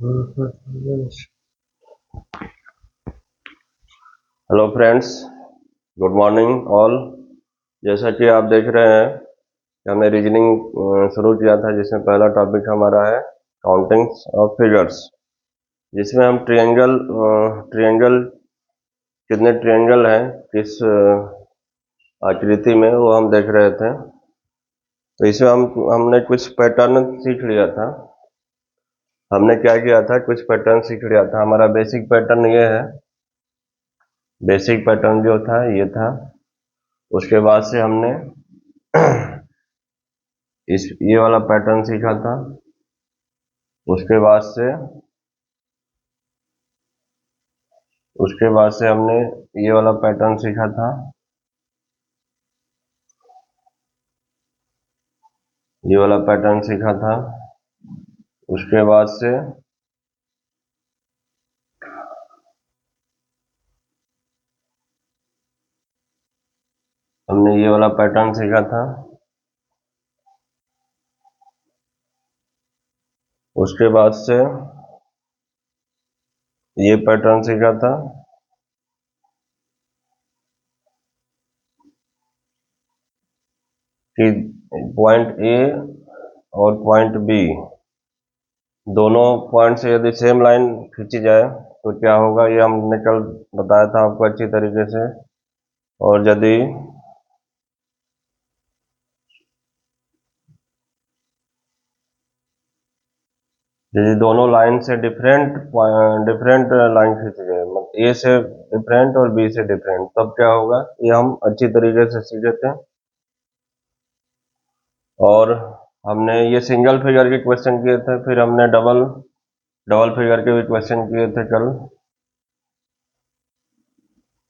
Hello friends, good morning all. जैसा कि आप देख रहे हैं कि हमने रीजनिंग शुरू किया था, जिसमें पहला टॉपिक हमारा है काउंटिंग्स ऑफ फिगर्स, जिसमें हम ट्रायंगल कितने ट्रायंगल हैं किस आकृति में, वो हम देख रहे थे। तो इसमें हमने कुछ पैटर्न सीख लिया था। हमने क्या किया था, कुछ पैटर्न सीख लिया था। हमारा बेसिक पैटर्न ये है, बेसिक पैटर्न जो था ये था। उसके बाद से हमने ये वाला पैटर्न सीखा था। उसके बाद से हमने ये वाला पैटर्न सीखा था। ये वाला पैटर्न सीखा था। उसके बाद से हमने ये वाला पैटर्न सीखा था। उसके बाद से ये पैटर्न सीखा था। कि पॉइंट ए और पॉइंट बी, दोनों पॉइंट से यदि सेम लाइन खींची जाए तो क्या होगा, ये हमने कल बताया था आपको अच्छी तरीके से। और यदि दोनों लाइन से डिफरेंट डिफरेंट लाइन खींची जाए, मतलब ए से डिफरेंट और बी से डिफरेंट, तब क्या होगा, ये हम अच्छी तरीके से सीखे थे। और हमने ये सिंगल फिगर के क्वेश्चन किए थे, फिर हमने डबल फिगर के भी क्वेश्चन किए थे कल।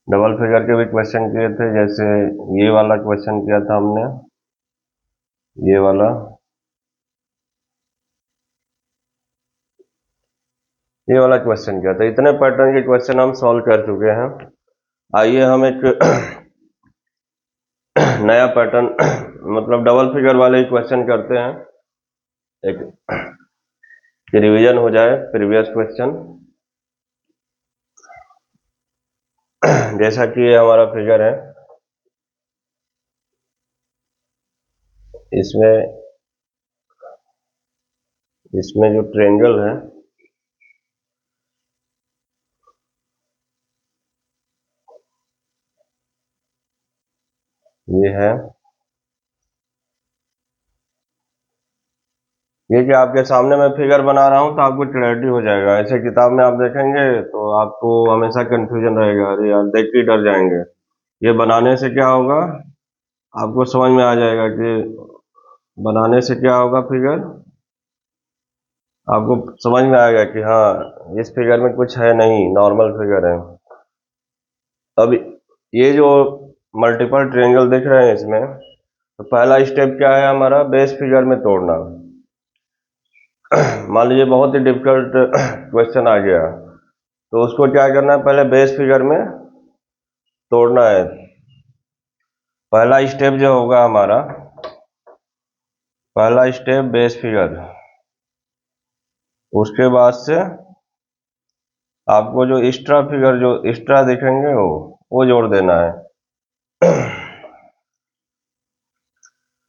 डबल फिगर के भी क्वेश्चन किए थे, जैसे ये वाला क्वेश्चन किया था हमने, ये वाला क्वेश्चन किया था। इतने पैटर्न के क्वेश्चन हम सॉल्व कर चुके हैं। आइए हम एक नया पैटर्न मतलब डबल फिगर वाले क्वेश्चन करते हैं, एक रिवीजन हो जाए प्रीवियस क्वेश्चन। जैसा कि ये हमारा फिगर है, इसमें जो ट्रायंगल है, ये है। ये कि आपके सामने मैं फिगर बना रहा हूं तो आपको क्लैरिटी हो जाएगा। ऐसे किताब में आप देखेंगे तो आपको हमेशा कंफ्यूजन रहेगा, अरे यार देख के डर जाएंगे। ये बनाने से क्या होगा, आपको समझ में आ जाएगा कि बनाने से क्या होगा, फिगर आपको समझ में आएगा कि हाँ, इस फिगर में कुछ है नहीं, नॉर्मल फिगर है। अब ये जो मल्टीपल ट्रायंगल दिख रहे हैं इसमें, तो पहला स्टेप क्या है हमारा, बेस फिगर में तोड़ना। मान लीजिए बहुत ही डिफिकल्ट क्वेश्चन आ गया, तो उसको क्या करना है, पहले बेस फिगर में तोड़ना है। पहला स्टेप जो होगा हमारा, पहला स्टेप बेस फिगर। उसके बाद से आपको जो एक्स्ट्रा फिगर, जो एक्स्ट्रा दिखेंगे वो जोड़ देना है।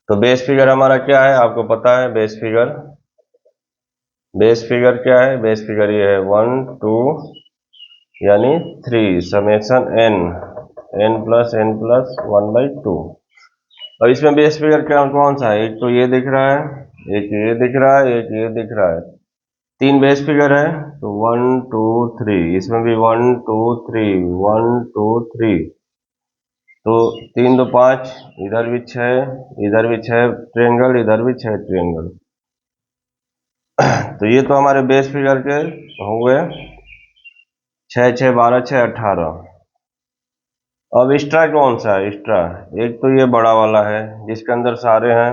तो बेस फिगर हमारा क्या है, आपको पता है। बेस फिगर क्या है, बेस फिगर ये है 1 2 यानी 3 summation n plus n plus 1/2। और इसमें बेस फिगर क्या कौन सा है, एक तो ये दिख रहा है, एक ये दिख रहा है, एक ये दिख रहा है। तीन बेस फिगर है, तो 1 2 3, इसमें भी 1 2 3 1 2 3, तो 3 2 5, इधर भी 6, इधर भी 6 ट्रायंगल, इधर भी 6 ट्रायंगल। तो ये तो हमारे बेस फिगर के हो गए 6 6 12 6 18। अब एक्स्ट्रा कौन सा है, एक्स्ट्रा एक तो ये बड़ा वाला है जिसके अंदर सारे हैं।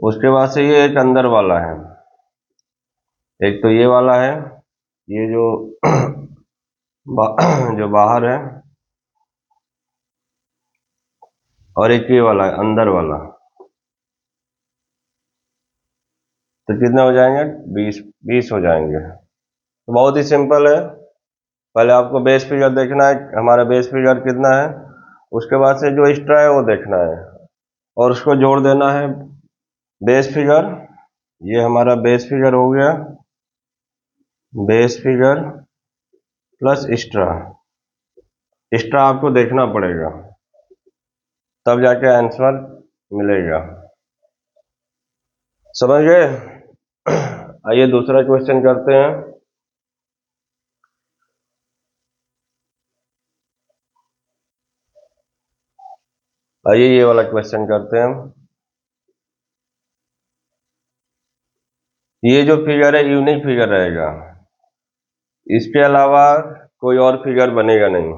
उसके बाद से ये एक अंदर वाला है, एक तो ये वाला है, ये जो जो बाहर है, और एक ये वाला है अंदर वाला। तो कितने हो जाएंगे? 20 हो जाएंगे। तो बहुत ही सिंपल है। पहले आपको बेस फिगर देखना है, हमारा बेस फिगर कितना है, उसके बाद से जो एक्स्ट्रा है वो देखना है और उसको जोड़ देना है। बेस फिगर, ये हमारा बेस फिगर हो गया, base figure plus extra. Extra आपको देखना पड़ेगा तब जाके आंसर मिलेगा। समझ गए? आइए दूसरा क्वेश्चन करते हैं। आइए ये वाला क्वेश्चन करते हैं। ये जो फिगर है यूनिक फिगर रहेगा, इसके अलावा कोई और फिगर बनेगा नहीं।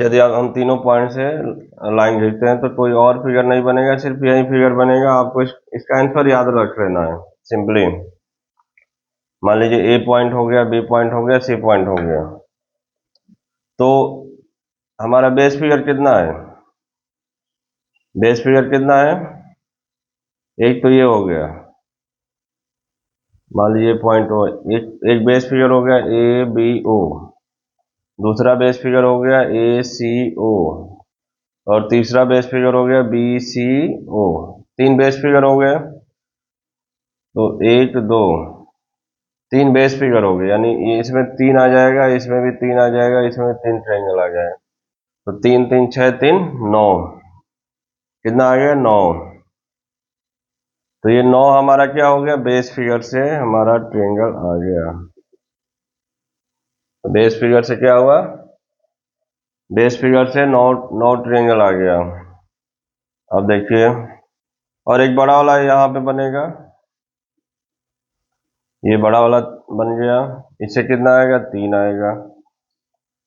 यदि आप हम तीनों पॉइंट से लाइन खींचते हैं तो कोई और फिगर नहीं बनेगा, सिर्फ यही फिगर बनेगा। आपको इसका आंसर याद रख लेना है सिंपली। मान लीजिए ए पॉइंट हो गया, बी पॉइंट हो गया, सी पॉइंट हो गया। तो हमारा बेस फिगर कितना है? बेस फिगर कितना है? एक तो ये हो गया, मान लीजिए पॉइंट हो, एक बेस फिगर हो गया ए बी ओ, दूसरा बेस फिगर हो गया ए सी ओ, और तीसरा बेस फिगर हो गया बी सी ओ। तीन बेस फिगर हो गए। तो एक दो तीन बेस फिगर हो गए, यानी इसमें तीन आ जाएगा, इसमें भी तीन आ जाएगा, इसमें भी तीन ट्रायंगल आ जाएगा। तो तीन तीन छः, तीन नौ, कितना आ गया? 9। तो ये 9 हमारा क्या हो गया? बेस फिगर से हमारा ट्रायंगल आ गया। तो बेस फिगर से क्या हुआ? बेस फिगर से 9 9 ट्रायंगल आ गया। अब देखिए, और एक बड़ा वाला यहाँ पे बनेगा, ये बड़ा वाला बन गया। इससे कितना आएगा? 3 आएगा।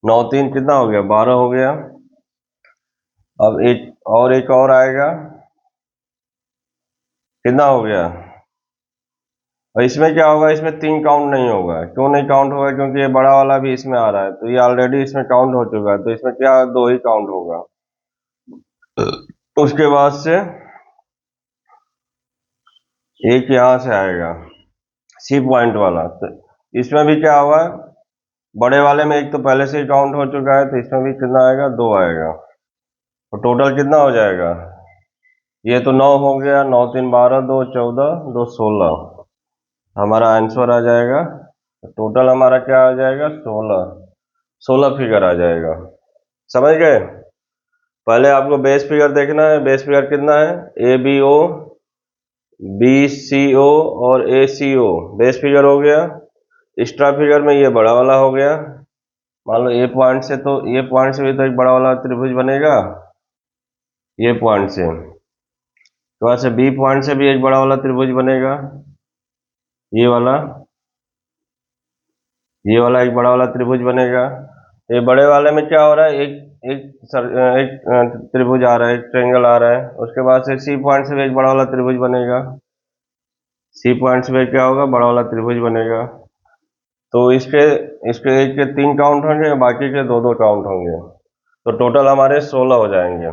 9 3 कितना हो गया? 12 हो गया। अब एक और आएगा, कितना हो गया? और इसमें क्या होगा? इसमें 3 काउंट नहीं होगा। क्यों नहीं काउंट होगा? क्योंकि ये बड़ा वाला भी इसमें आ रहा है, तो ये ऑलरेडी इसमें काउंट हो चुका है, तो इसमें क्या 2 ही काउंट होगा। उसके बाद से एक यहां से आएगा, सी पॉइंट वाला। तो इसमें भी क्या होगा? बड़े वाले में एक तो पहले से ही काउंट हो चुका है, तो इसमें भी कितना आएगा? 2 आएगा। तो टोटल कितना हो जाएगा? ये तो 9 हो गया, 9 3 12, 2 14, 2 16, हमारा आंसर आ जाएगा। टोटल हमारा क्या आ जाएगा? 16। 16 फिगर आ जाएगा। समझ गए? पहले आपको बेस फिगर देखना है। बेस फिगर कितना है? A B O, B C ओ और ए सी ओ बेस फिगर हो गया। एक्स्ट्रा फिगर में ये बड़ा वाला हो गया। मान लो ए पॉइंट से, तो ये पॉइंट से भी तो एक बड़ा वाला त्रिभुज बनेगा, ये पॉइंट से। तो वहां से बी पॉइंट से भी एक बड़ा वाला त्रिभुज बनेगा, ये वाला, ये वाला एक बड़ा वाला त्रिभुज बनेगा। ये बड़े वाले में क्या हो रहा है? एक त्रिभुज आ रहा है, एक ट्रायंगल आ रहा है। उसके बाद से सी पॉइंट से भी एक बड़ा वाला त्रिभुज बनेगा, सी पॉइंट से भी क्या होगा? बड़ा वाला त्रिभुज बनेगा। तो इसके इसके एक के 3 काउंट होंगे, बाकी के 2 2 काउंट होंगे। तो टोटल हमारे 16 हो जाएंगे।